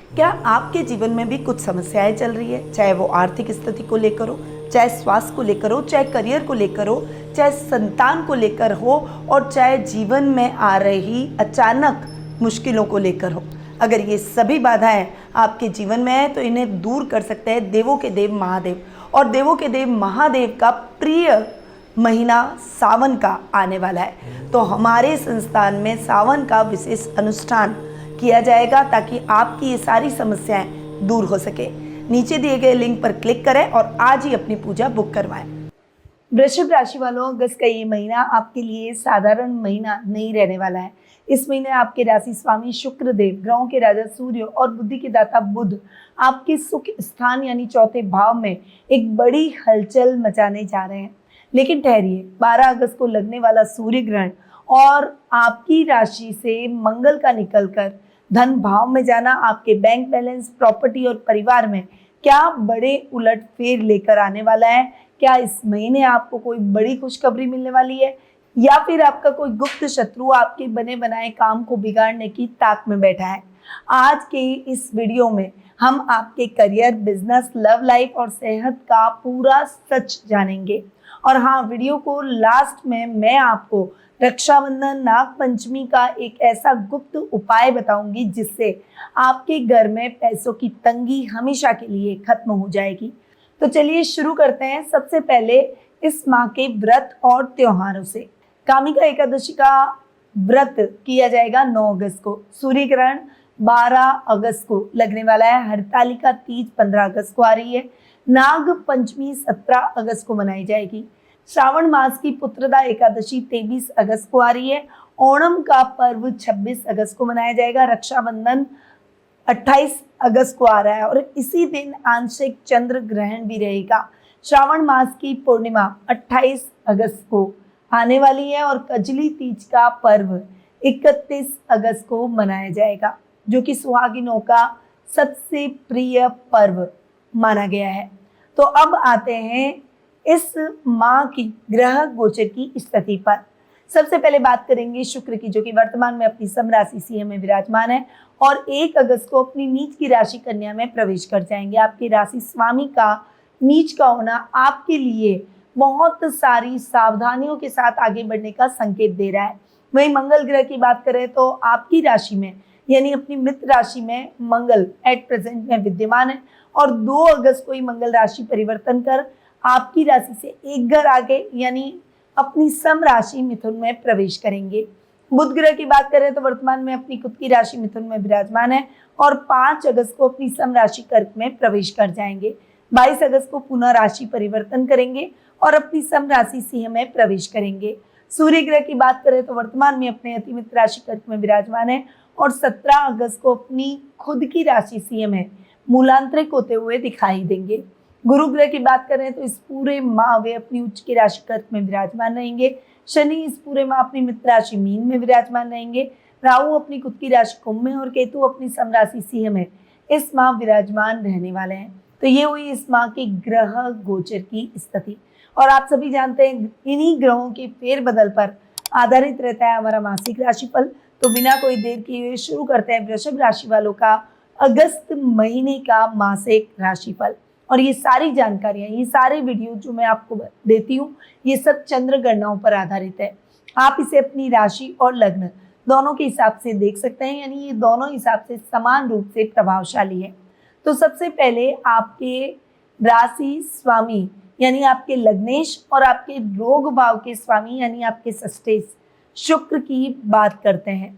क्या आपके जीवन में भी कुछ समस्याएं चल रही है, चाहे वो आर्थिक स्थिति को लेकर हो, चाहे स्वास्थ्य को लेकर हो, चाहे करियर को लेकर हो, चाहे संतान को लेकर हो, और चाहे जीवन में आ रही अचानक मुश्किलों को लेकर हो। अगर ये सभी बाधाएं आपके जीवन में है तो इन्हें दूर कर सकते हैं देवों के देव महादेव। और देवों के देव महादेव का प्रिय महीना सावन का आने वाला है, तो हमारे संस्थान में सावन का विशेष अनुष्ठान किया जाएगा ताकि आपकी ये सारी समस्याएं दूर हो सके। नीचे दिए गए लिंक पर क्लिक करें और आज ही अपनी पूजा बुक करवाएं। वृषभ राशि वालों, अगस्त का ये महीना आपके लिए साधारण महीना नहीं रहने वाला है। इस महीने आपके राशि स्वामी शुक्र देव, ग्रहों के राजा सूर्य और बुद्धि के दाता बुध आपके सुख स्थान यानी चौथे भाव में एक बड़ी हलचल मचाने जा रहे हैं। लेकिन ठहरिए, 12 अगस्त को लगने वाला सूर्य ग्रहण और आपकी राशि से मंगल का निकलकर धन भाव में जाना आपके बैंक बैलेंस, प्रॉपर्टी और परिवार में क्या बड़े उलट फेर लेकर आने वाला है। क्या इस महीने आपको कोई बड़ी खुशखबरी मिलने वाली है, या फिर आपका कोई गुप्त शत्रु आपके बने बनाए काम को बिगाड़ने की ताक में बैठा है। आज के इस वीडियो में हम आपके करियर, बिजनेस, लव लाइफ और सेहत का पूरा सच जानेंगे। और हाँ, वीडियो को लास्ट में मैं आपको रक्षाबंधन, नाग पंचमी का एक ऐसा गुप्त उपाय बताऊंगी जिससे आपके घर में पैसों की तंगी हमेशा के लिए खत्म हो जाएगी। तो चलिए शुरू करते हैं। सबसे पहले इस माह के व्रत और त्योहारों से। कामिका एकादशी का व्रत किया जाएगा 9 अगस्त को। सूर्य ग्रहण 12 अगस्त को लगने वाला है। हरतालिका तीज 15 अगस्त को आ रही है। नाग पंचमी 17 अगस्त को मनाई जाएगी। श्रावण मास की पुत्रदा एकादशी 23 अगस्त को आ रही है। ओणम का पर्व 26 अगस्त को मनाया जाएगा। रक्षाबंधन 28 अगस्त को आ रहा है और इसी दिन आंशिक चंद्र ग्रहण भी रहेगा। श्रावण मास की पूर्णिमा 28 अगस्त को आने वाली है और कजली तीज का पर्व 31 अगस्त को मनाया जाएगा, जो कि सुहागिनों का सबसे प्रिय पर्व माना गया है। तो अब आते हैं इस माह की ग्रह गोचर की स्थिति पर। सबसे पहले बात करेंगे शुक्र की, जो कि वर्तमान में अपनी सम राशि सिंह में विराजमान है और 1 अगस्त को अपनी नीच की राशि कन्या में प्रवेश कर जाएंगे। आपकी राशि स्वामी का नीच का होना आपके लिए बहुत सारी सावधानियों के साथ आगे बढ़ने का संकेत दे रहा है। वहीं मंगल ग्रह की बात करें तो आपकी राशि में यानी अपनी मित्र राशि में मंगल एट प्रेजेंट में विद्यमान है और 2 अगस्त को ही मंगल राशि परिवर्तन कर आपकी राशि से एक घर आगे यानी अपनी सम राशि मिथुन में प्रवेश करेंगे। बुध ग्रह की बात करें तो वर्तमान में अपनी खुद की राशि मिथुन में विराजमान है और 5 अगस्त को अपनी सम राशि कर्क में प्रवेश कर जाएंगे। 22 अगस्त को पुनः राशि परिवर्तन करेंगे और अपनी सम राशि सिंह में प्रवेश करेंगे। सूर्य ग्रह की बात करें तो वर्तमान में अपने अति मित्र राशि कर्क में विराजमान है और 17 अगस्त को अपनी खुद की राशि सिंह में मूलांतरिक होते हुए दिखाई देंगे। गुरु ग्रह की बात करें तो इस पूरे माह वे अपनी उच्च की राशि कर्क में विराजमान रहेंगे। शनि इस पूरे माह अपनी मित्र राशि मीन में विराजमान रहेंगे। राहु अपनी खुद की राशि कुंभ में और केतु अपनी सम राशि सिंह में इस माह विराजमान रहने वाले हैं। तो ये हुई इस माह की ग्रह गोचर की स्थिति। और आप सभी जानते हैं इन्हीं ग्रहों के फेरबदल पर आधारित रहता है हमारा मासिक राशिफल। तो बिना कोई देर किए हुए शुरू करते हैं वृषभ राशि वालों का अगस्त महीने का मासिक राशिफल। और ये सारी जानकारियां, ये सारे वीडियो जो मैं आपको देती हूँ, ये सब चंद्र गणनाओं पर आधारित है। आप इसे अपनी राशि और लग्न दोनों के हिसाब से देख सकते हैं, यानी ये दोनों हिसाब से समान रूप से प्रभावशाली है। तो सबसे पहले आपके राशि स्वामी यानी आपके लग्नेश और आपके रोग भाव के स्वामी यानी आपके षष्ठेश शुक्र की बात करते हैं।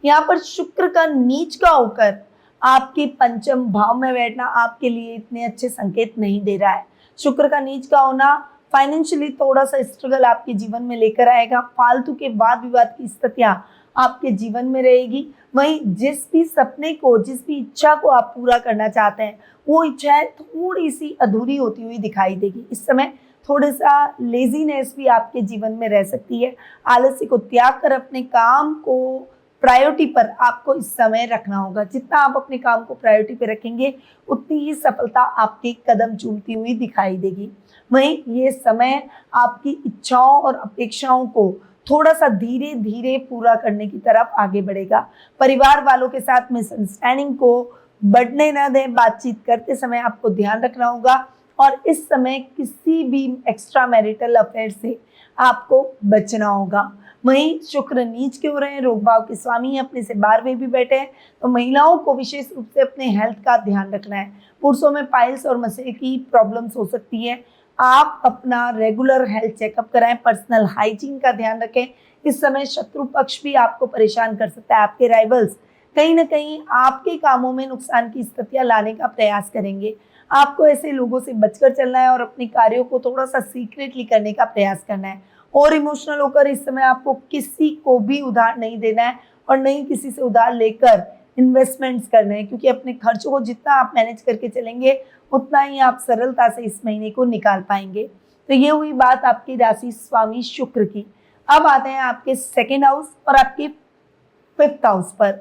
यहाँ पर शुक्र का नीच का होकर आपके पंचम भाव में बैठना आपके लिए इतने अच्छे संकेत नहीं दे रहा है। शुक्र का नीच का होना फाइनेंशियली थोड़ा सा स्ट्रगल आपके जीवन में लेकर आएगा। फालतू के वाद विवाद की स्थितियां आपके जीवन में रहेगी। वहीं जिस भी सपने को, जिस भी इच्छा को आप पूरा करना चाहते हैं, वो इच्छाएं थोड़ी सी अधूरी होती हुई दिखाई देगी। इस समय थोड़ा सा लेजीनेस भी आपके जीवन में रह सकती है। आलस्य को त्याग कर अपने काम को प्रायोरिटी पर आपको इस समय रखना होगा। जितना आप अपने काम को प्रायोरिटी पर रखेंगे उतनी ही सफलता आपके कदम चूमती हुई दिखाई देगी। वहीं ये समय आपकी इच्छाओं और अपेक्षाओं को थोड़ा सा धीरे धीरे पूरा करने की तरफ आगे बढ़ेगा। परिवार वालों के साथ मिसअंडरस्टैंडिंग को बढ़ने ना दें। बातचीत करते समय आपको ध्यान रखना होगा और इस समय किसी भी एक्स्ट्रा मैरिटल अफेयर से आपको बचना होगा। वहीं शुक्र नीच के हो रहे हैं, रोग भाव के स्वामी हैं, अपने से 12वें भी बैठे हैं, तो महिलाओं को विशेष रूप से अपने हेल्थ का ध्यान रखना है। पुरुषों में पाइल्स और मसे की प्रॉब्लम्स हो सकती है। आप अपना रेगुलर हेल्थ चेकअप कराएं, पर्सनल हाइजीन का ध्यान रखें। इस समय शत्रु पक्ष भी आपको परेशान कर सकता है। आपके राइवल्स कहीं ना कहीं आपके कामों में नुकसान की स्थितियां लाने का प्रयास करेंगे। आपको ऐसे लोगों से बचकर चलना है और अपने कार्यों को थोड़ा सा सीक्रेटली करने का प्रयास करना है। और इमोशनल होकर इस समय आपको किसी को भी उधार नहीं देना है और नहीं किसी से उधार लेकर इन्वेस्टमेंट्स करने हैं, क्योंकि अपने खर्चों को जितना आप मैनेज करके चलेंगे उतना ही आप सरलता से इस महीने को निकाल पाएंगे। तो ये हुई बात आपकी राशि स्वामी शुक्र की। अब आते हैं आपके सेकेंड हाउस और आपके फिफ्थ हाउस पर।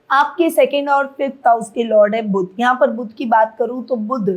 आपके सेकेंड और फिफ्थ हाउस के लॉर्ड है बुध। यहाँ पर बुध की बात करूं तो बुध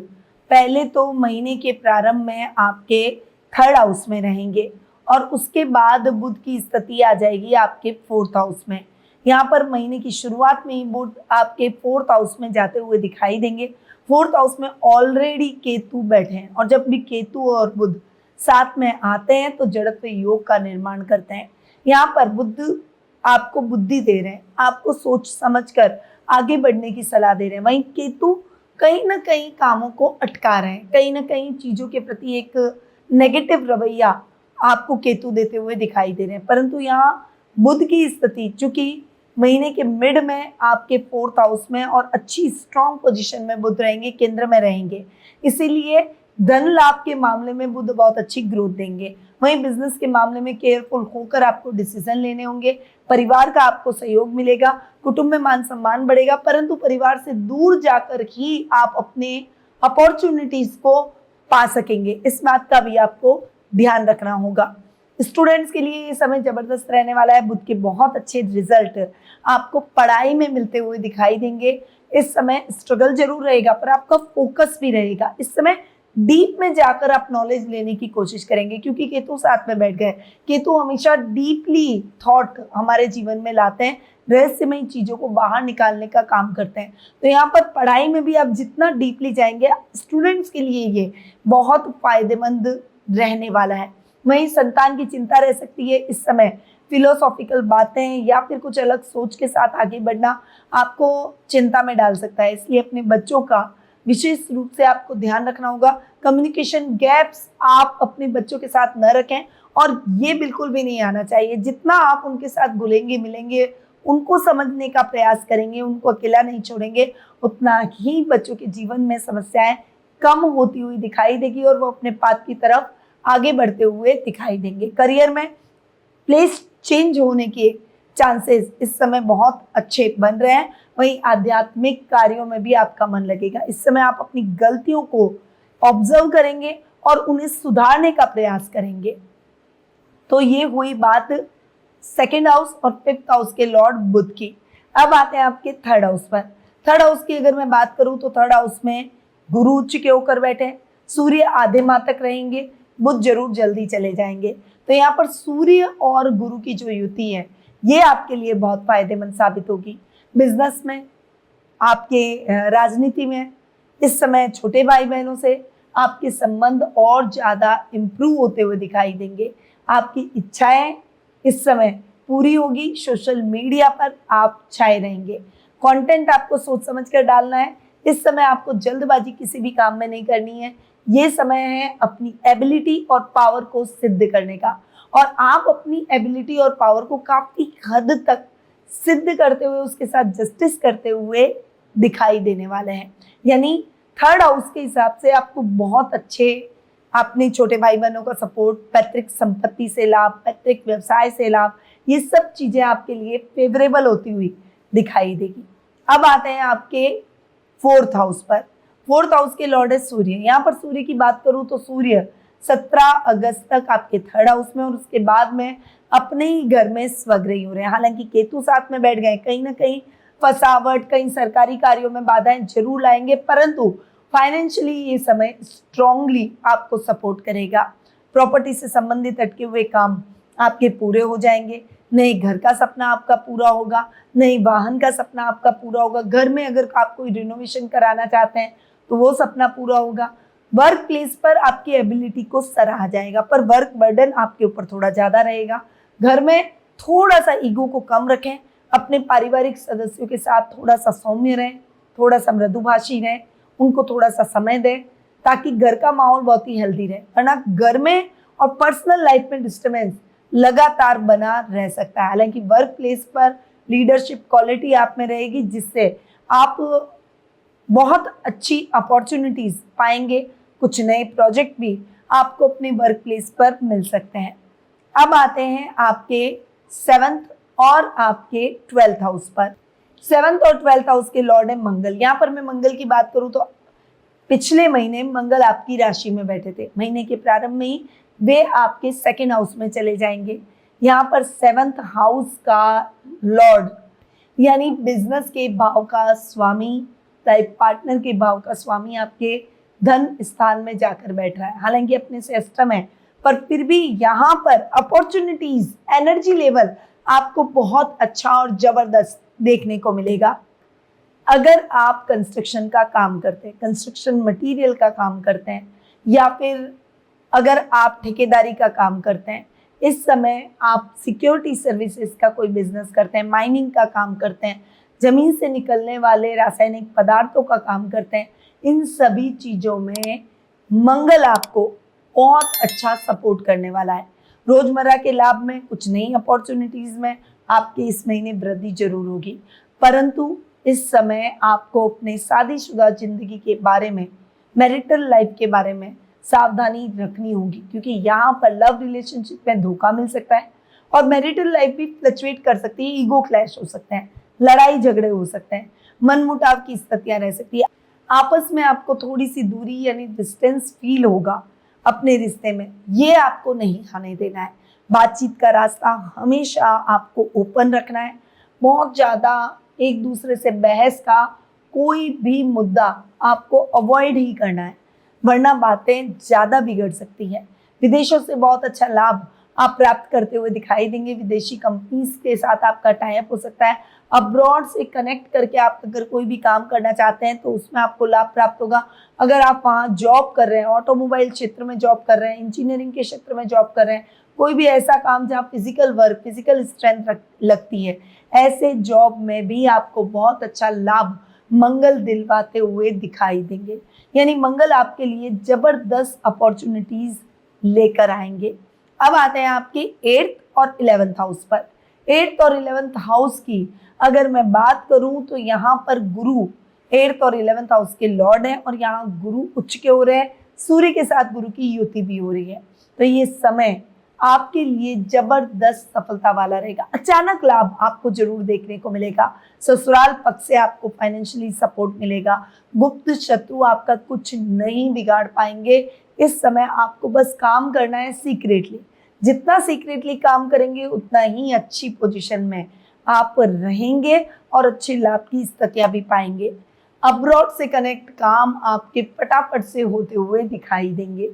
पहले तो महीने के प्रारंभ में आपके थर्ड हाउस में रहेंगे और उसके बाद बुध की स्थिति आ जाएगी आपके फोर्थ हाउस में। यहाँ पर महीने की शुरुआत में ही बुध आपके फोर्थ हाउस में जाते हुए दिखाई देंगे। फोर्थ हाउस में ऑलरेडी केतु बैठे हैं और जब भी केतु और बुध साथ में आते हैं तो जड़त्व योग का निर्माण करते हैं। यहाँ पर बुध आपको बुद्धि दे रहे हैं, आपको सोच समझकर आगे बढ़ने की सलाह दे रहे हैं। वहीं केतु कहीं ना कहीं कामों को अटका रहे हैं, कहीं ना कहीं चीजों के प्रति एक नेगेटिव रवैया आपको केतु देते हुए दिखाई दे रहे हैं। परंतु यहाँ बुध की स्थिति चूंकि महीने के मिड में आपके फोर्थ हाउस में और अच्छी स्ट्रॉन्ग पोजीशन में बुध रहेंगे, केंद्र में रहेंगे, इसीलिए धन लाभ के मामले में बुध बहुत अच्छी ग्रोथ देंगे। वहीं बिजनेस के मामले में केयरफुल होकर आपको डिसीजन लेने होंगे। परिवार का आपको सहयोग मिलेगा, कुटुंब में मान सम्मान बढ़ेगा, परंतु परिवार से दूर जाकर ही आप अपने अपॉर्चुनिटीज को पा सकेंगे। इस बात का भी आपको ध्यान रखना होगा। स्टूडेंट्स के लिए ये समय जबरदस्त रहने वाला है। बुध के बहुत अच्छे रिजल्ट आपको पढ़ाई में मिलते हुए दिखाई देंगे। इस समय स्ट्रगल जरूर रहेगा पर आपका फोकस भी रहेगा। इस समय डीप में जाकर आप नॉलेज लेने की कोशिश करेंगे, क्योंकि केतु साथ में बैठ गए। केतु हमेशा डीपली थॉट हमारे जीवन में लाते हैं, रहस्यमय चीजों को बाहर निकालने का काम करते हैं। तो यहाँ पर पढ़ाई में भी आप जितना डीपली जाएंगे, स्टूडेंट्स के लिए ये बहुत फायदेमंद रहने वाला है। वहीं संतान की चिंता रह सकती है। इस समय फिलोसॉफिकल बातें या फिर कुछ अलग सोच के साथ आगे बढ़ना आपको चिंता में डाल सकता है, इसलिए अपने बच्चों का विशेष रूप से आपको ध्यान रखना होगा। कम्युनिकेशन गैप्स आप अपने बच्चों के साथ न रखें और ये बिल्कुल भी नहीं आना चाहिए। जितना आप उनके साथ घुलेंगे मिलेंगे, उनको समझने का प्रयास करेंगे, उनको अकेला नहीं छोड़ेंगे, उतना ही बच्चों के जीवन में समस्याएं कम होती हुई दिखाई देगी और वो अपने पाथ की तरफ आगे बढ़ते हुए दिखाई देंगे। करियर में प्लेस चेंज होने के चांसेस इस समय बहुत अच्छे बन रहे हैं। वहीं आध्यात्मिक कार्यों में भी आपका मन लगेगा। इस समय आप अपनी गलतियों को ऑब्जर्व करेंगे और उन्हें सुधारने का प्रयास करेंगे। तो ये हुई बात सेकेंड हाउस और फिफ्थ हाउस के लॉर्ड बुध की। अब आते हैं आपके थर्ड हाउस पर। थर्ड हाउस की अगर मैं बात करूं तो थर्ड हाउस में गुरु उच्च के होकर बैठे हैं। सूर्य आधे माह तक रहेंगे, बुध जरूर जल्दी चले जाएंगे। तो यहाँ पर सूर्य और गुरु की जो युति है ये आपके लिए बहुत फायदेमंद साबित होगी। बिजनेस में, आपके राजनीति में इस समय छोटे भाई बहनों से आपके संबंध और ज्यादा इम्प्रूव होते हुए दिखाई देंगे। आपकी इच्छाएं इस समय पूरी होगी। सोशल मीडिया पर आप छाए रहेंगे। कंटेंट आपको सोच समझ कर डालना है। इस समय आपको जल्दबाजी किसी भी काम में नहीं करनी है। ये समय है अपनी एबिलिटी और पावर को सिद्ध करने का, और आप अपनी एबिलिटी और पावर को काफी हद तक सिद्ध करते हुए, उसके साथ जस्टिस करते हुए दिखाई देने वाले हैं। यानी थर्ड हाउस के हिसाब से आपको बहुत अच्छे अपने छोटे भाई बहनों का सपोर्ट, पैतृक संपत्ति से लाभ, पैतृक व्यवसाय से लाभ, ये सब चीजें आपके लिए फेवरेबल होती हुई दिखाई देगी। अब आते हैं आपके फोर्थ हाउस पर। फोर्थ हाउस के लॉर्ड है सूर्य। यहाँ पर सूर्य की बात करूं तो सूर्य 17 अगस्त तक आपके थर्ड हाउस में और उसके बाद में अपने ही घर में स्वग्रही हो रहे हैं। हालांकि केतु साथ में बैठ गए, कहीं ना कहीं फसावट, कहीं सरकारी कार्यों में बाधाएं जरूर लाएंगे, परंतु फाइनेंशियली ये समय स्ट्रांगली आपको सपोर्ट करेगा। प्रॉपर्टी से संबंधित अटके हुए काम आपके पूरे हो जाएंगे। नए घर का सपना आपका पूरा होगा, नए वाहन का सपना आपका पूरा होगा, घर में अगर आप कोई रिनोवेशन कराना चाहते हैं तो वो सपना पूरा होगा। वर्क प्लेस पर आपकी एबिलिटी को सराहा जाएगा, पर वर्क बर्डन आपके ऊपर थोड़ा ज़्यादा रहेगा। घर में थोड़ा सा ईगो को कम रखें, अपने पारिवारिक सदस्यों के साथ थोड़ा सा सौम्य रहें, थोड़ा सा मृदुभाषी रहें, उनको थोड़ा सा समय दें ताकि घर का माहौल बहुत ही हेल्दी रहे, वरना घर में और पर्सनल लाइफ में डिस्टर्बेंस लगातार बना रह सकता है। हालांकि वर्क प्लेस पर लीडरशिप क्वालिटी आप में रहेगी, जिससे आप बहुत अच्छी अपॉर्चुनिटीज पाएंगे, कुछ नए प्रोजेक्ट भी आपको अपने वर्क प्लेस पर मिल सकते हैं। अब आते हैं आपके 7th और आपके 12th हाउस पर। 7th और 12th हाउस के लॉर्ड है मंगल। यहाँ पर मैं मंगल की बात करूँ तो पिछले महीने मंगल आपकी राशि में बैठे थे, महीने के प्रारंभ में ही वे आपके 2nd हाउस में चले जाएंगे। यहाँ पर 7th हाउस का लॉर्ड यानी बिजनेस के भाव का स्वामी, लाइफ पार्टनर के भाव का स्वामी आपके धन स्थान में जाकर बैठ रहा है। हालांकि अपने से अष्टम है, पर फिर भी यहाँ पर अपॉर्चुनिटीज, एनर्जी लेवल आपको बहुत अच्छा और जबरदस्त देखने को मिलेगा। अगर आप कंस्ट्रक्शन का काम करते हैं, कंस्ट्रक्शन मटेरियल का काम करते हैं, या फिर अगर आप ठेकेदारी का काम करते हैं, इस समय आप सिक्योरिटी सर्विसेज का कोई बिजनेस करते हैं, माइनिंग का काम करते हैं, जमीन से निकलने वाले रासायनिक पदार्थों का काम करते हैं, इन सभी चीज़ों में मंगल आपको बहुत अच्छा सपोर्ट करने वाला है। रोजमर्रा के लाभ में, कुछ नई अपॉर्चुनिटीज में आपके इस महीने वृद्धि जरूर होगी, परंतु इस समय आपको अपने शादीशुदा जिंदगी के बारे में, मैरिटल लाइफ के बारे में सावधानी रखनी होगी, क्योंकि यहाँ पर लव रिलेशनशिप में धोखा मिल सकता है और मैरिटल लाइफ भी फ्लक्चुएट कर सकती है। ईगो क्लैश हो सकते हैं, लड़ाई झगड़े हो सकते हैं, मनमुटाव की स्थितियां रह सकती है, आपस में आपको थोड़ी सी दूरी यानी डिस्टेंस फील होगा अपने रिश्ते में। ये आपको नहीं आने देना है। बातचीत का रास्ता हमेशा आपको ओपन रखना है। बहुत ज़्यादा एक दूसरे से बहस का कोई भी मुद्दा आपको अवॉइड ही करना है, वरना बातें ज़्यादा बिगड़ सकती हैं। विदेशों से बहुत अच्छा लाभ आप प्राप्त करते हुए दिखाई देंगे। विदेशी कंपनीज के साथ आपका टाइप हो सकता है। अब्रॉड से कनेक्ट करके आप अगर कोई भी काम करना चाहते हैं तो उसमें आपको लाभ प्राप्त होगा। अगर आप वहाँ जॉब कर रहे हैं, ऑटोमोबाइल क्षेत्र में जॉब कर रहे हैं, इंजीनियरिंग के क्षेत्र में जॉब कर रहे हैं, कोई भी ऐसा काम जहाँ फिजिकल वर्क, फिजिकल स्ट्रेंथ लगती है, ऐसे जॉब में भी आपको बहुत अच्छा लाभ मंगल दिलवाते हुए दिखाई देंगे। यानी मंगल आपके लिए जबरदस्त अपॉर्चुनिटीज लेकर आएंगे। अब आते हैं आपके 8th और 11th हाउस पर। 8th और 11th हाउस की अगर मैं बात करूं तो यहाँ पर गुरु 8th और 11th हाउस के लॉर्ड हैं और यहाँ गुरु उच्च के हो रहे हैं, सूर्य के साथ गुरु की युति भी हो रही है। तो ये समय आपके लिए जबरदस्त सफलता वाला रहेगा। अचानक लाभ आपको जरूर देखने को मिलेगा। ससुराल पक्ष से आपको फाइनेंशियली सपोर्ट मिलेगा। गुप्त शत्रु आपका कुछ नहीं बिगाड़ पाएंगे। इस समय आपको बस काम करना है सीक्रेटली। जितना सीक्रेटली काम करेंगे उतना ही अच्छी पोजीशन में आप रहेंगे और अच्छे लाभ की स्थितियां भी पाएंगे। अब्रॉड से कनेक्ट काम आपके फटाफट से होते हुए दिखाई देंगे।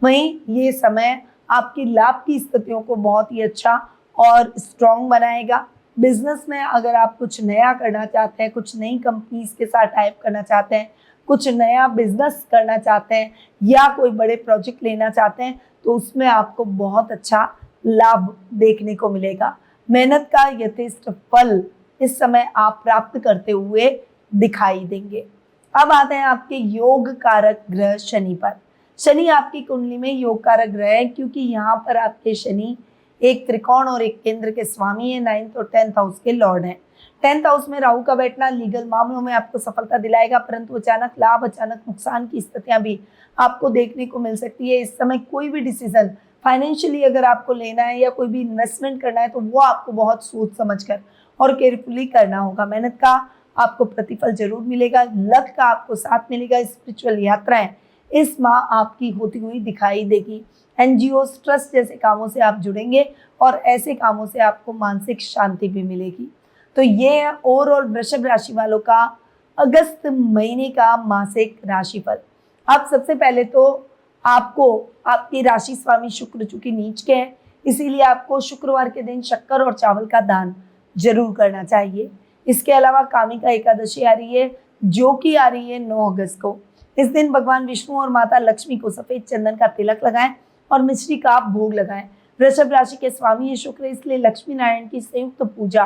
वहीं ये समय आपकी लाभ की स्थितियों को बहुत ही अच्छा और स्ट्रॉन्ग बनाएगा। बिजनेस में अगर आप कुछ नया करना चाहते हैं, कुछ नई कंपनीज के साथ टाइप करना चाहते हैं, कुछ नया बिजनेस करना चाहते हैं या कोई बड़े प्रोजेक्ट लेना चाहते हैं, तो उसमें आपको बहुत अच्छा लाभ देखने को मिलेगा। मेहनत का यथेष्ट फल इस समय आप प्राप्त करते हुए दिखाई देंगे। अब आते हैं आपके योग कारक ग्रह शनि पर। शनि आपकी कुंडली में योग कारक ग्रह है, क्योंकि यहाँ पर आपके शनि एक त्रिकोण और एक केंद्र के स्वामी है। 9th और 10th हाउस के लॉर्ड हैं। 10th हाउस में राहु का बैठना लीगल मामलों में आपको सफलता दिलाएगा, परंतु अचानक लाभ, अचानक नुकसान की स्थितियां भी आपको देखने को मिल सकती है। इस समय कोई भी डिसीजन फाइनेंशियली अगर आपको लेना है या कोई भी इन्वेस्टमेंट करना है तो वो आपको बहुत सोच समझकर और केयरफुली करना होगा। मेहनत का आपको प्रतिफल जरूर मिलेगा। लक का आपको साथ मिलेगा। स्पिरिचुअल यात्राएं इस माह आपकी होती हुई दिखाई देगी। एनजीओ, ट्रस्ट जैसे कामों से आप जुड़ेंगे और ऐसे कामों से आपको मानसिक शांति भी मिलेगी। तो ये है ओवरऑल वृषभ राशि वालों का अगस्त महीने का मासिक राशिफल। अब सबसे पहले तो आपको आपकी राशि स्वामी शुक्र चूंकि नीच के हैं, इसीलिए आपको शुक्रवार के दिन शक्कर और चावल का दान जरूर करना चाहिए। इसके अलावा कामिका एकादशी आ रही है, जो कि आ रही है 9 अगस्त को। इस दिन भगवान विष्णु और माता लक्ष्मी को सफेद चंदन का तिलक लगाएं और मिश्री का भोग लगाएं। वृषभ राशि के स्वामी है शुक्र, इसलिए लक्ष्मी नारायण की संयुक्त पूजा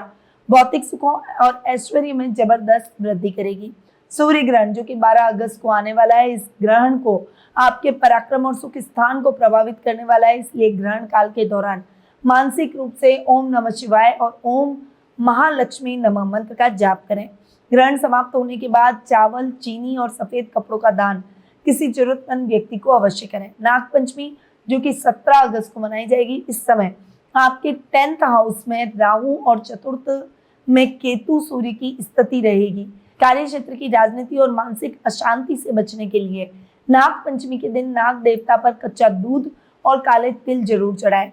भौतिक सुखों और ऐश्वर्य में जबरदस्त वृद्धि करेगी। सूर्य ग्रहण जो कि 12 अगस्त को आने वाला है, इस ग्रहण को आपके पराक्रम और सुख स्थान को प्रभावित करने वाला है, इसलिए ग्रहण काल के दौरान मानसिक रूप से ओम नमः शिवाय और ओम महालक्ष्मी नमः मंत्र का जाप करें। ग्रहण समाप्त होने के बाद चावल, चीनी और सफेद कपड़ों का दान किसी जरूरतमंद व्यक्ति को अवश्य करें। नाग पंचमी जो कि 17 अगस्त को मनाई जाएगी, इस समय आपके 10th हाउस में राहु और चतुर्थ में केतु सूर्य की स्थिति रहेगी। कार्य क्षेत्र की राजनीति और मानसिक अशांति से बचने के लिए नाग पंचमी के दिन नाग देवता पर कच्चा दूध और काले तिल जरूर चढ़ाएं।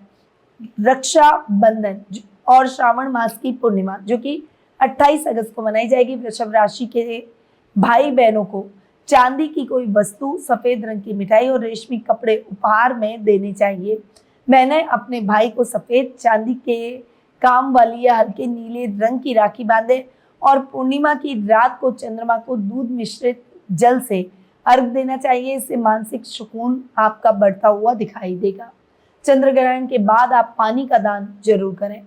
रक्षा बंधन और श्रावण मास की पूर्णिमा जो कि 28 अगस्त को मनाई जाएगी, वृषभ राशि के भाई बहनों को चांदी की कोई वस्तु, सफेद रंग की मिठाई और रेशमी कपड़े उपहार में देने चाहिए। मैंने अपने भाई को सफेद चांदी के काम वाली या हल्के नीले रंग की राखी बांधे और पूर्णिमा की रात को चंद्रमा को दूध मिश्रित जल से अर्घ देना चाहिए। इससे मानसिक सुकून आपका बढ़ता हुआ दिखाई देगा। चंद्र ग्रहण के बाद आप पानी का दान जरूर करें।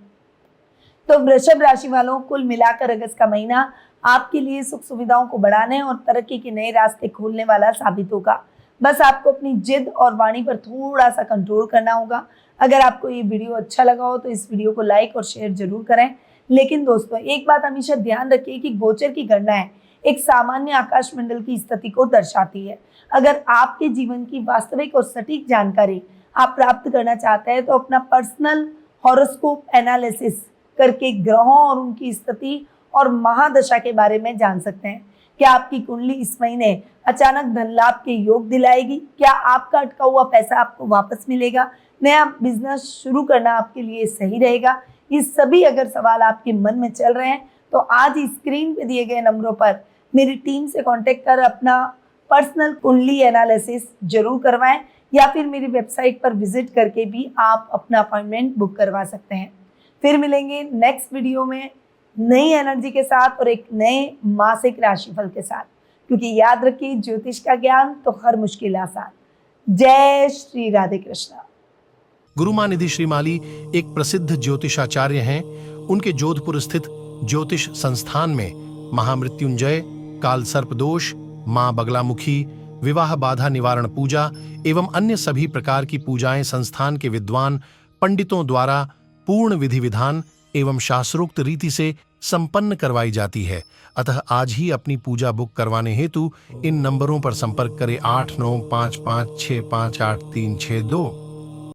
तो वृषभ राशि वालों, कुल मिलाकर अगस्त का महीना आपके लिए सुख सुविधाओं को बढ़ाने और तरक्की के नए रास्ते खोलने वाला साबित होगा। बस आपको अपनी जिद और वाणी पर थोड़ा सा कंट्रोल करना होगा। अगर आपको ये वीडियो अच्छा लगा हो तो इस वीडियो को लाइक और शेयर जरूर करें। लेकिन दोस्तों, एक बात हमेशा ध्यान रखिए कि गोचर की गणनाएं एक सामान्य आकाश मंडल की स्थिति को दर्शाती है। अगर आपके जीवन की वास्तविक और सटीक जानकारी आप प्राप्त करना चाहते हैं तो अपना पर्सनल हॉरोस्कोप एनालिसिस करके ग्रहों और उनकी स्थिति और महादशा के बारे में जान सकते हैं। क्या आपकी कुंडली इस महीने अचानक धन लाभ के योग दिलाएगी? क्या आपका अटका हुआ पैसा आपको वापस मिलेगा? नया बिजनेस शुरू करना आपके लिए सही रहेगा? ये सभी अगर सवाल आपके मन में चल रहे हैं तो आज ही स्क्रीन पे दिए गए नंबरों पर मेरी टीम से कांटेक्ट कर अपना पर्सनल कुंडली एनालिसिस जरूर करवाएं या फिर मेरी वेबसाइट पर विजिट करके भी आप अपना अपॉइंटमेंट बुक करवा सकते हैं। फिर मिलेंगे नेक्स्ट वीडियो में नई एनर्जी के साथ और एक नए मासिक राशिफल के साथ, क्योंकि याद रखिए ज्योतिष का ज्ञान तो हर मुश्किल आसान। जय श्री राधे कृष्णा। गुरुमानिधि श्रीमाली एक प्रसिद्ध ज्योतिषाचार्य हैं। उनके जोधपुर स्थित ज्योतिष संस्थान में महामृत्युंजय, काल सर्प दोष, मां बगलामुखी, विवाह बाधा निवारण पूजा एवं अन्य सभी प्रकार की पूजाएं संस्थान के विद्वान पंडितों द्वारा पूर्ण विधि विधान एवं शास्त्रोक्त रीति से संपन्न करवाई जाती है। अतः आज ही अपनी पूजा बुक करवाने हेतु इन नंबरों पर संपर्क करें 8955658362।